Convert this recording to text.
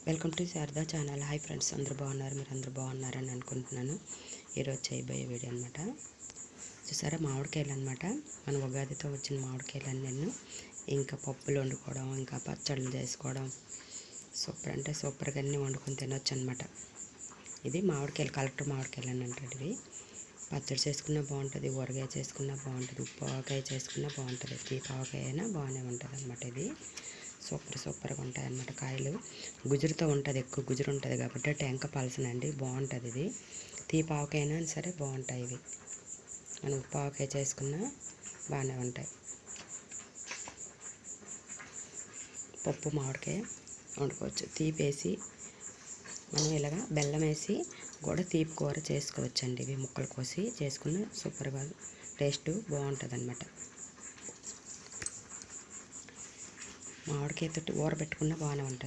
Welcome to Sharada channel. Hi friends, అందరూ బాగున్నారు, మీరు అందరూ బాగున్నారని అనుకుంటున్నాను. ఈరోజు చేయబోయే వీడియో అనమాట. చూసారా, మామిడికాయలు అనమాట. మన ఉగాదితో వచ్చిన మామిడికాయలు నేను ఇంకా పప్పులు వండుకోవడం, ఇంకా పచ్చళ్ళు చేసుకోవడం సూపర్ అంటే సూపర్గా అన్నీ వండుకొని తినొచ్చు అనమాట. ఇది మామిడికాయలు, కలెక్టర్ మామిడికాయలు అని అంటారు. ఇవి పచ్చడి చేసుకున్నా బాగుంటుంది, ఊరగాయ చేసుకున్నా బాగుంటుంది, ఉప్పు ఆవకాయ చేసుకున్నా బాగుంటుంది, తీపి ఆవకాయ అయినా బాగానే ఉంటుంది అనమాట. ఇది సూపర్గా ఉంటాయి అన్నమాట. కాయలు గుజురుతో ఉంటుంది, ఎక్కువ గుజురు ఉంటుంది కాబట్టి టెంక పలసనండి, బాగుంటుంది. ఇది తీపి ఆవకాయనా సరే బాగుంటాయి. ఇవి మనం ఉప్పు ఆవకాయ చేసుకున్నా బాగానే ఉంటాయి. పప్పు మామిడికాయ వండుకోవచ్చు. తీపి వేసి మనం ఇలాగా బెల్లం వేసి కూడా తీపి కూర చేసుకోవచ్చు అండి. ఇవి ముక్కలు కోసి చేసుకున్న సూపర్గా టేస్ట్ బాగుంటుంది అన్నమాట. మామిడికాయ తోటి ఊరబెట్టుకున్నా బాగానే ఉంటుంది.